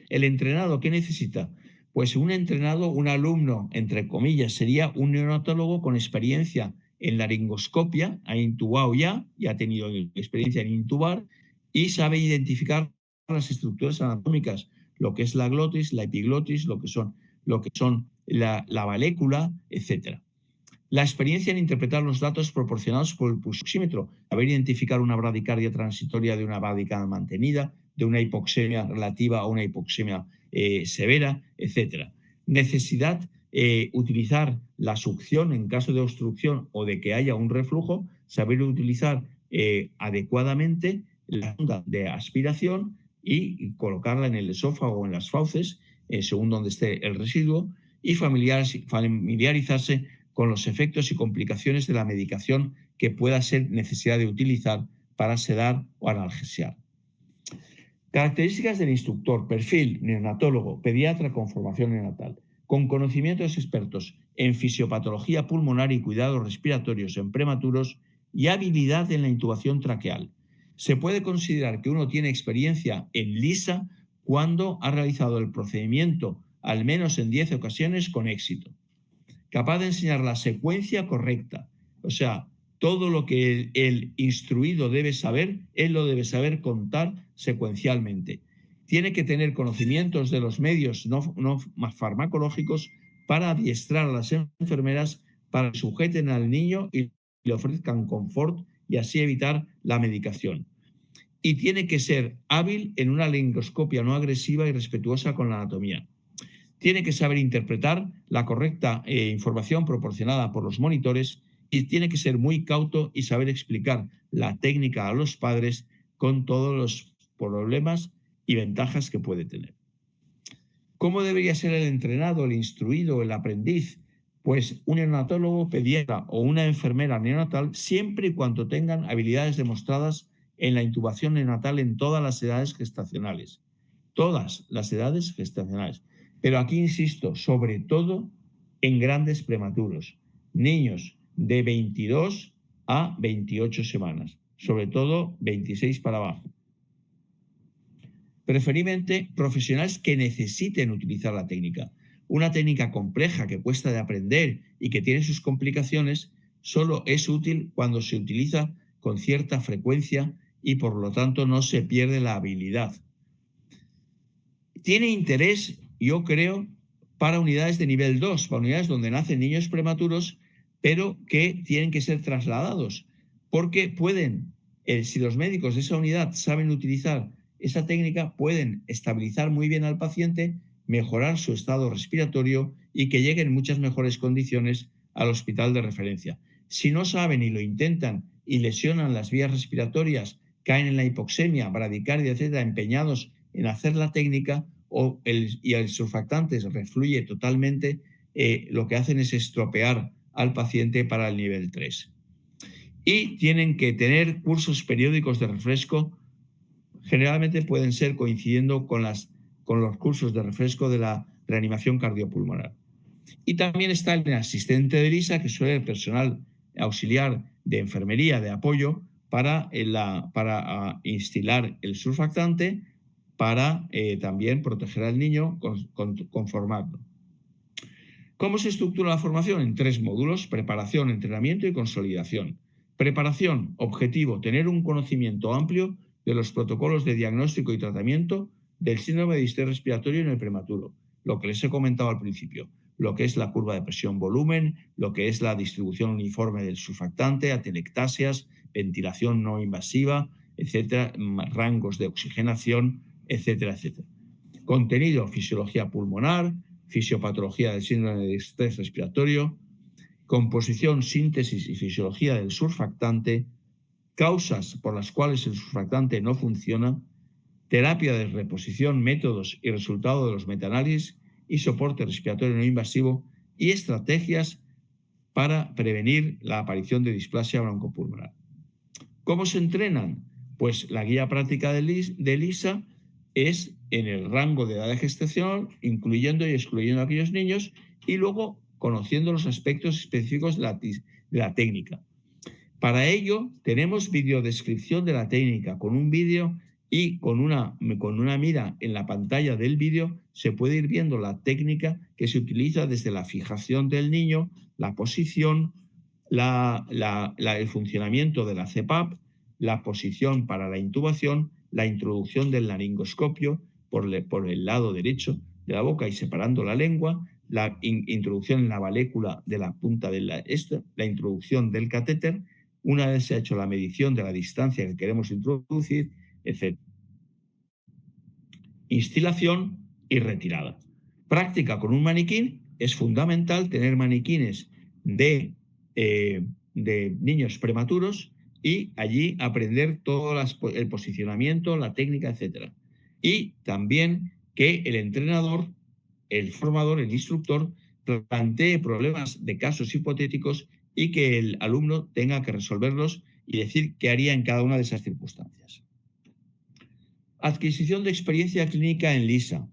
el entrenado? ¿Qué necesita? Pues un entrenado, un alumno, entre comillas, sería un neonatólogo con experiencia en laringoscopia, ha intubado ya y ha tenido experiencia en intubar y sabe identificar las estructuras anatómicas, lo que es la glotis, la epiglotis, lo que son la valécula, etc. La experiencia en interpretar los datos proporcionados por el pulsóxímetro, saber identificar una bradicardia transitoria de una bradicardia mantenida, de una hipoxemia relativa a una hipoxemia severa, etc. Necesidad utilizar la succión en caso de obstrucción o de que haya un reflujo, saber utilizar adecuadamente la sonda de aspiración y colocarla en el esófago o en las fauces, según donde esté el residuo, y familiarizarse con los efectos y complicaciones de la medicación que pueda ser necesidad de utilizar para sedar o analgesiar. Características del instructor: perfil, neonatólogo, pediatra con formación neonatal, con conocimientos expertos en fisiopatología pulmonar y cuidados respiratorios en prematuros y habilidad en la intubación traqueal. Se puede considerar que uno tiene experiencia en LISA cuando ha realizado el procedimiento al menos en 10 ocasiones con éxito. Capaz de enseñar la secuencia correcta, o sea, todo lo que el instruido debe saber, él lo debe saber contar secuencialmente. Tiene que tener conocimientos de los medios no farmacológicos para adiestrar a las enfermeras para que sujeten al niño y le ofrezcan confort y así evitar la medicación. Y tiene que ser hábil en una laringoscopia no agresiva y respetuosa con la anatomía. Tiene que saber interpretar la correcta información proporcionada por los monitores y tiene que ser muy cauto y saber explicar la técnica a los padres con todos los problemas y ventajas que puede tener. ¿Cómo debería ser el entrenado, el instruido, el aprendiz? Pues un neonatólogo, pediatra o una enfermera neonatal, siempre y cuando tengan habilidades demostradas en la intubación neonatal en todas las edades gestacionales. Todas las edades gestacionales. Pero aquí insisto, sobre todo en grandes prematuros, niños de 22 a 28 semanas, sobre todo 26 para abajo. Preferiblemente profesionales que necesiten utilizar la técnica. Una técnica compleja que cuesta de aprender y que tiene sus complicaciones solo es útil cuando se utiliza con cierta frecuencia y por lo tanto no se pierde la habilidad. Tiene interés, yo creo, para unidades de nivel 2, para unidades donde nacen niños prematuros, pero que tienen que ser trasladados, porque pueden, si los médicos de esa unidad saben utilizar esa técnica, pueden estabilizar muy bien al paciente, mejorar su estado respiratorio y que llegue en muchas mejores condiciones al hospital de referencia. Si no saben y lo intentan y lesionan las vías respiratorias, caen en la hipoxemia, bradicardia, etcétera, empeñados en hacer la técnica y el surfactante refluye totalmente, lo que hacen es estropear al paciente para el nivel 3. Y tienen que tener cursos periódicos de refresco, generalmente pueden ser coincidiendo con con los cursos de refresco de la reanimación cardiopulmonar. Y también está el asistente de LISA, que suele ser personal auxiliar de enfermería de apoyo para instilar el surfactante, para también proteger al niño, conformarlo. ¿Cómo se estructura la formación? En 3 módulos: preparación, entrenamiento y consolidación. Preparación, objetivo, tener un conocimiento amplio de los protocolos de diagnóstico y tratamiento del síndrome de distrés respiratorio en el prematuro, lo que les he comentado al principio, lo que es la curva de presión-volumen, lo que es la distribución uniforme del surfactante, atelectasias, ventilación no invasiva, etcétera, rangos de oxigenación, etcétera, etcétera. Contenido: fisiología pulmonar, fisiopatología del síndrome de distrés respiratorio, composición, síntesis y fisiología del surfactante, causas por las cuales el surfactante no funciona, terapia de reposición, métodos y resultado de los metaanálisis y soporte respiratorio no invasivo, y estrategias para prevenir la aparición de displasia broncopulmonar. ¿Cómo se entrenan? Pues la guía práctica de LISA es en el rango de edad de gestación, incluyendo y excluyendo a aquellos niños, y luego conociendo los aspectos específicos de la técnica. Para ello tenemos videodescripción de la técnica con un vídeo, y con una mira en la pantalla del vídeo se puede ir viendo la técnica que se utiliza desde la fijación del niño, la posición, el funcionamiento de la CPAP, la posición para la intubación, la introducción del laringoscopio por el lado derecho de la boca y separando la lengua, la introducción en la valécula de la punta de la introducción del catéter, una vez se ha hecho la medición de la distancia que queremos introducir, etc. Instilación y retirada. Práctica con un maniquí. Es fundamental tener maniquines de niños prematuros y allí aprender todo el posicionamiento, la técnica, etc. Y también que el entrenador, el formador, el instructor, plantee problemas de casos hipotéticos y que el alumno tenga que resolverlos y decir qué haría en cada una de esas circunstancias. Adquisición de experiencia clínica en LISA.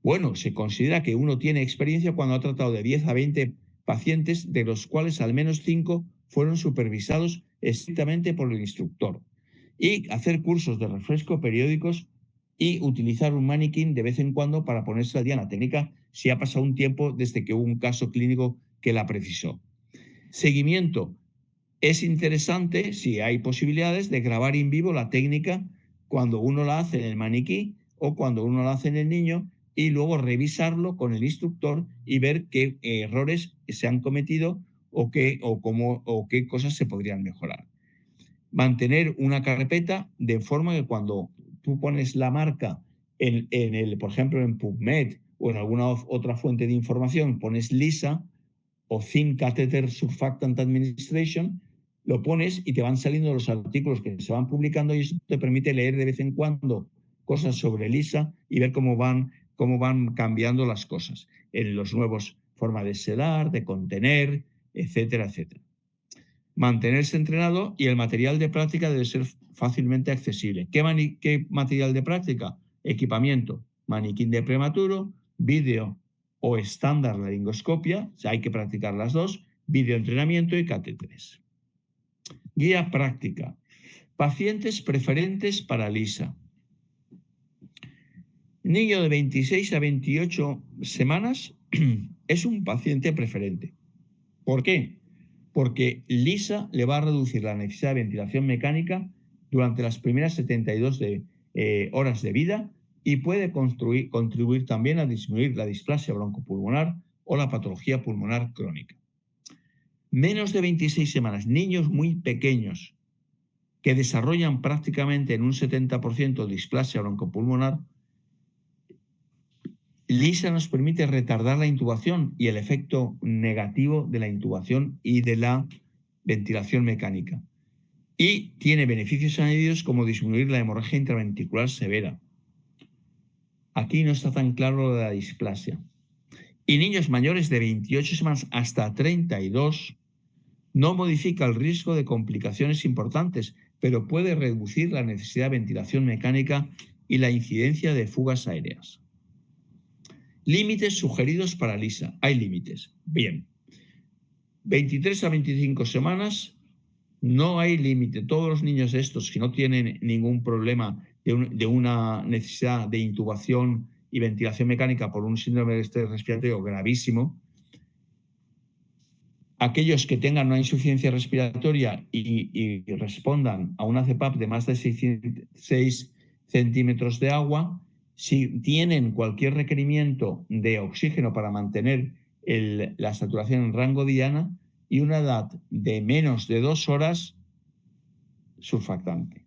Bueno, se considera que uno tiene experiencia cuando ha tratado de 10 a 20 pacientes, de los cuales al menos 5 fueron supervisados estrictamente por el instructor, y hacer cursos de refresco periódicos y utilizar un maniquín de vez en cuando para ponerse al día en la técnica si ha pasado un tiempo desde que hubo un caso clínico que la precisó. Seguimiento. Es interesante, si hay posibilidades, de grabar en vivo la técnica cuando uno la hace en el maniquí o cuando uno la hace en el niño, y luego revisarlo con el instructor y ver qué errores se han cometido o qué cosas se podrían mejorar. Mantener una carpeta de forma que cuando tú pones la marca por ejemplo, en PubMed o en alguna otra fuente de información, pones LISA o Thin Catheter Surfactant Administration, lo pones y te van saliendo los artículos que se van publicando, y eso te permite leer de vez en cuando cosas sobre LISA y ver cómo van cambiando las cosas en los nuevos formas de sedar, de contener, etcétera, etcétera. Mantenerse entrenado, y el material de práctica debe ser fácilmente accesible. ¿Qué material de práctica? Equipamiento: maniquín de prematuro, vídeo o estándar laringoscopia, o sea, hay que practicar las dos, videoentrenamiento y catéteres. Guía práctica. Pacientes preferentes para LISA. Niño de 26 a 28 semanas es un paciente preferente. ¿Por qué? Porque LISA le va a reducir la necesidad de ventilación mecánica durante las primeras 72 horas de vida, y puede contribuir también a disminuir la displasia broncopulmonar o la patología pulmonar crónica. Menos de 26 semanas, niños muy pequeños que desarrollan prácticamente en un 70% displasia broncopulmonar, LISA nos permite retardar la intubación y el efecto negativo de la intubación y de la ventilación mecánica. Y tiene beneficios añadidos como disminuir la hemorragia intraventricular severa. Aquí no está tan claro lo de la displasia. Y niños mayores de 28 semanas hasta 32 no modifica el riesgo de complicaciones importantes, pero puede reducir la necesidad de ventilación mecánica y la incidencia de fugas aéreas. Límites sugeridos para Lisa. Hay límites. Bien. 23 a 25 semanas, no hay límite. Todos los niños estos que no tienen ningún problema de una necesidad de intubación y ventilación mecánica por un síndrome de estrés respiratorio gravísimo, aquellos que tengan una insuficiencia respiratoria y respondan a una CPAP de más de 6 centímetros de agua, si tienen cualquier requerimiento de oxígeno para mantener la saturación en rango diana y una edad de menos de 2 horas, surfactante.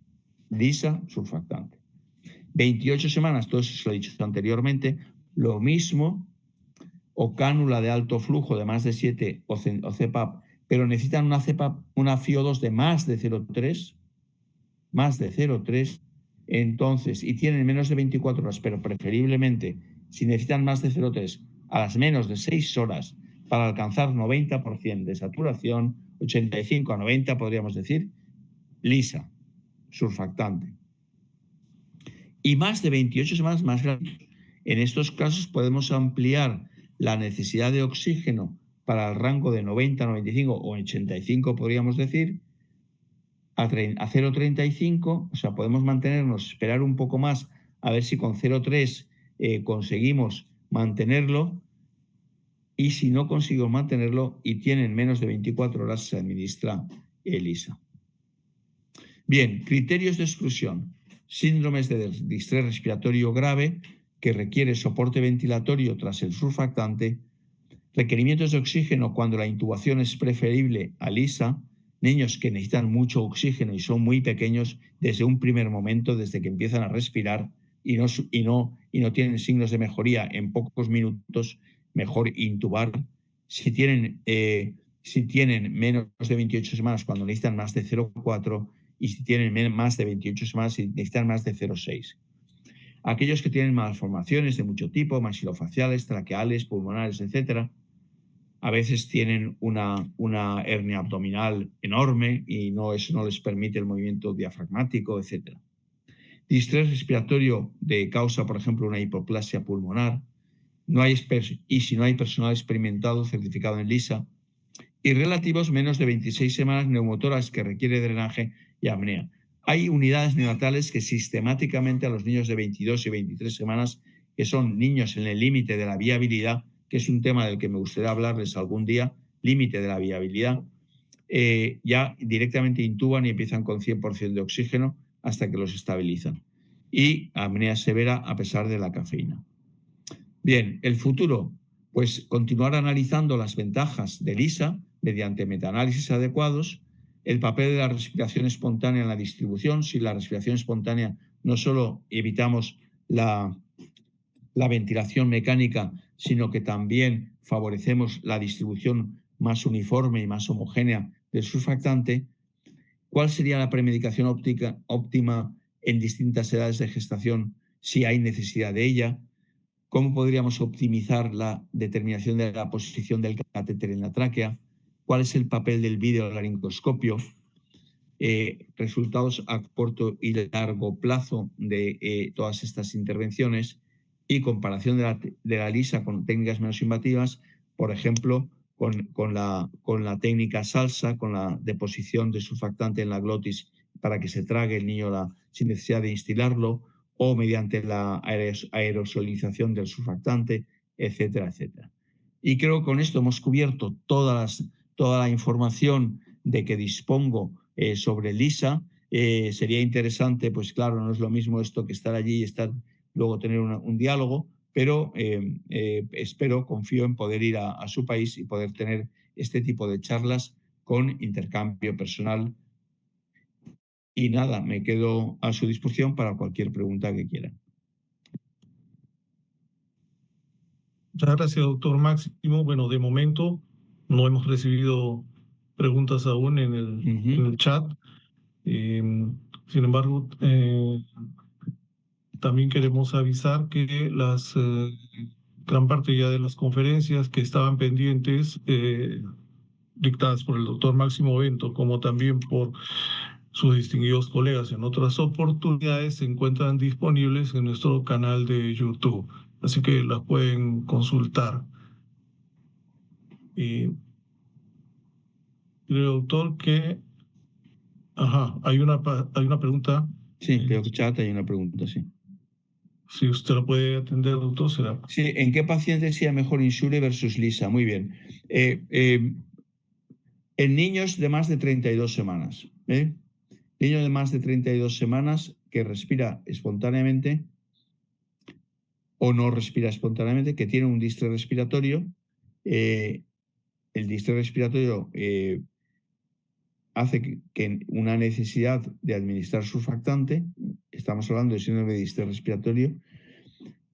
Lisa, surfactante. 28 semanas, todo eso se lo he dicho anteriormente, lo mismo, o cánula de alto flujo de más de 7 o CPAP, pero necesitan una CPAP, una FiO2 de más de 0,3, entonces, y tienen menos de 24 horas, pero preferiblemente, si necesitan más de 0,3, a las menos de 6 horas para alcanzar 90% de saturación, 85 a 90 podríamos decir, Lisa, surfactante. Y más de 28 semanas más grandes. En estos casos podemos ampliar la necesidad de oxígeno para el rango de 90, 95 o 85, podríamos decir, a 0,35, o sea, podemos mantenernos, esperar un poco más, a ver si con 0,3 conseguimos mantenerlo, y si no consigo mantenerlo y tienen menos de 24 horas, se administra ELISA. Bien, criterios de exclusión. Síndromes de distrés respiratorio grave que requiere soporte ventilatorio tras el surfactante, requerimientos de oxígeno cuando la intubación es preferible a Lisa, niños que necesitan mucho oxígeno y son muy pequeños desde un primer momento, desde que empiezan a respirar y no tienen signos de mejoría en pocos minutos, mejor intubar. Si tienen menos de 28 semanas cuando necesitan más de 0,4 y si tienen más de 28 semanas y necesitan más de 0,6. Aquellos que tienen malformaciones de mucho tipo, maxilofaciales, traqueales, pulmonares, etc., a veces tienen una hernia abdominal enorme y eso no les permite el movimiento diafragmático, etc. Distrés respiratorio de causa, por ejemplo, una hipoplasia pulmonar, y si no hay personal experimentado certificado en Lisa, y relativos menos de 26 semanas neumotoras que requiere drenaje y apnea. Hay unidades neonatales que sistemáticamente a los niños de 22 y 23 semanas, que son niños en el límite de la viabilidad, que es un tema del que me gustaría hablarles algún día, límite de la viabilidad, ya directamente intuban y empiezan con 100% de oxígeno hasta que los estabilizan. Y apnea severa a pesar de la cafeína. Bien, el futuro, pues continuar analizando las ventajas de Lisa mediante metaanálisis adecuados, el papel de la respiración espontánea en la distribución. Si la respiración espontánea no solo evitamos la ventilación mecánica, sino que también favorecemos la distribución más uniforme y más homogénea del surfactante. ¿Cuál sería la premedicación óptima en distintas edades de gestación si hay necesidad de ella? ¿Cómo podríamos optimizar la determinación de la posición del catéter en la tráquea? ¿Cuál es el papel del videolaringoscopio? Resultados a corto y largo plazo de todas estas intervenciones y comparación de la Lisa con técnicas menos invasivas, por ejemplo, con la técnica SALSA, con la deposición de surfactante en la glotis para que se trague el niño sin necesidad de instilarlo, o mediante la aerosolización del surfactante, etcétera, etcétera. Y creo que con esto hemos cubierto toda la información de que dispongo sobre Lisa. Sería interesante, pues claro, no es lo mismo esto que estar allí y luego tener un diálogo, pero espero, confío en poder ir a su país y poder tener este tipo de charlas con intercambio personal. Y nada, me quedo a su disposición para cualquier pregunta que quieran. Muchas gracias, doctor Máximo. Bueno, de momento no hemos recibido preguntas aún en el chat. Sin embargo, también queremos avisar que gran parte ya de las conferencias que estaban pendientes, dictadas por el doctor Máximo Bento, como también por sus distinguidos colegas en otras oportunidades, se encuentran disponibles en nuestro canal de YouTube. así que las pueden consultar. Y creo, doctor, que hay una pregunta. Sí, creo que chat hay una pregunta, sí. Si usted lo puede atender, doctor, será. Sí, ¿en qué paciente sea mejor Insure versus Lisa? Muy bien. En niños de más de 32 semanas. Niño de más de 32 semanas que respira espontáneamente o no respira espontáneamente, que tiene un distre respiratorio. El distre respiratorio hace que una necesidad de administrar surfactante, estamos hablando de síndrome de distre respiratorio,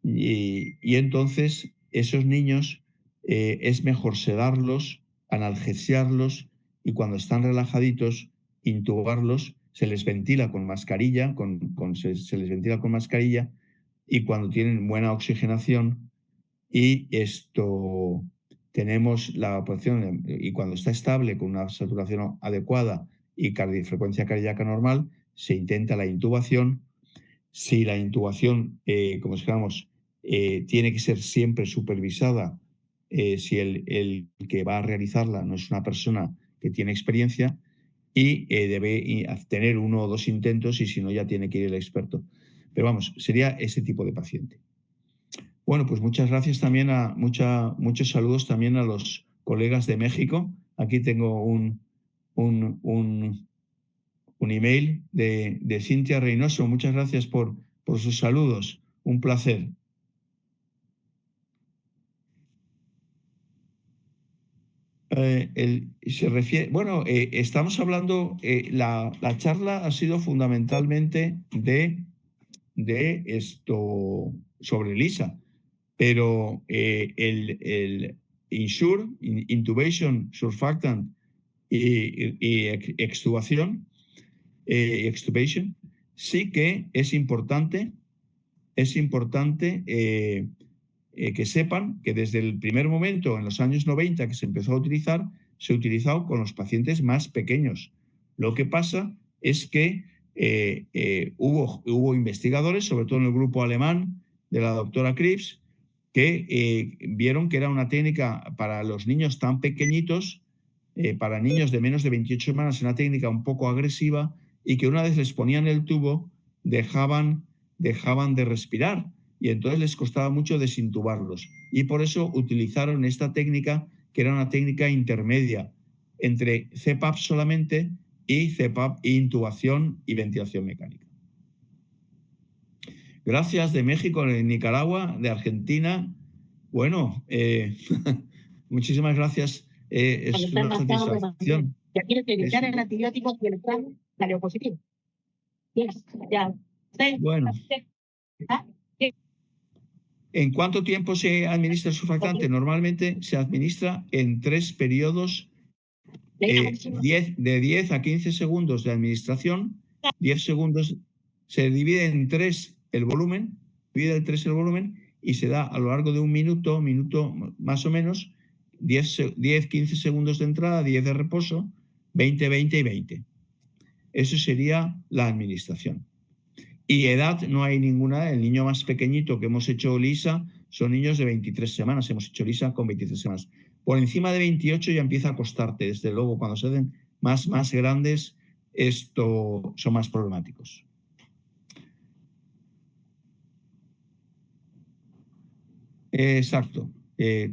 y entonces esos niños es mejor sedarlos, analgesiarlos y cuando están relajaditos, intubarlos, se les ventila con mascarilla, se les ventila con mascarilla y cuando tienen buena oxigenación y esto tenemos la opción y cuando está estable con una saturación adecuada y frecuencia cardíaca normal, se intenta la intubación. Si la intubación, como dijéramos, tiene que ser siempre supervisada, si el que va a realizarla no es una persona que tiene experiencia y debe tener 1 o 2 intentos y si no ya tiene que ir el experto. Pero vamos, sería ese tipo de paciente. Bueno, pues muchas gracias también muchos saludos también a los colegas de México. Aquí tengo un email de Cintia Reynoso. Muchas gracias por sus saludos. Un placer. Estamos hablando, la charla ha sido fundamentalmente de esto sobre Lisa, pero el Insure, Intubation, Surfactant y extubación, extubation, sí que es importante que sepan que desde el primer momento, en los años 90 que se empezó a utilizar, se ha utilizado con los pacientes más pequeños. Lo que pasa es que hubo investigadores, sobre todo en el grupo alemán de la doctora Krebs, que vieron que era una técnica para los niños tan pequeñitos, para niños de menos de 28 semanas, una técnica un poco agresiva y que una vez les ponían el tubo dejaban de respirar y entonces les costaba mucho desintubarlos. Y por eso utilizaron esta técnica, que era una técnica intermedia entre CPAP solamente y CPAP e intubación y ventilación mecánica. Gracias de México, de Nicaragua, de Argentina. Bueno, muchísimas gracias. Es una satisfacción. Ya tienes que evitar el antibiótico y el plan salió positivo. Ya. Bueno. ¿En cuánto tiempo se administra el surfactante? Normalmente se administra en 3 periodos de 10 a 15 segundos de administración. 10 segundos, se divide en 3 el volumen, y se da a lo largo de un minuto más o menos, 10-15 segundos de entrada, 10 de reposo, 20, 20 y 20. Eso sería la administración. Y edad no hay ninguna. El niño más pequeñito que hemos hecho Lisa son niños de 23 semanas. Hemos hecho Lisa con 23 semanas. Por encima de 28 ya empieza a costarte. Desde luego, cuando se hacen más grandes, esto son más problemáticos. Exacto.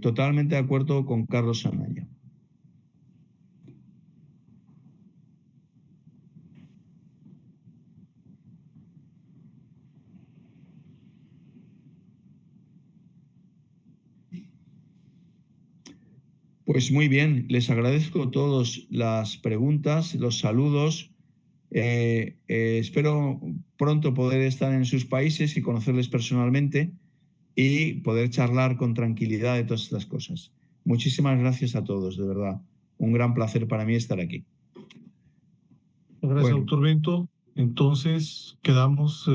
Totalmente de acuerdo con Carlos Anaya. Pues muy bien, les agradezco todas las preguntas, los saludos. Espero pronto poder estar en sus países y conocerles personalmente y poder charlar con tranquilidad de todas estas cosas. Muchísimas gracias a todos, de verdad. Un gran placer para mí estar aquí. Gracias, doctor Bento. Entonces, quedamos...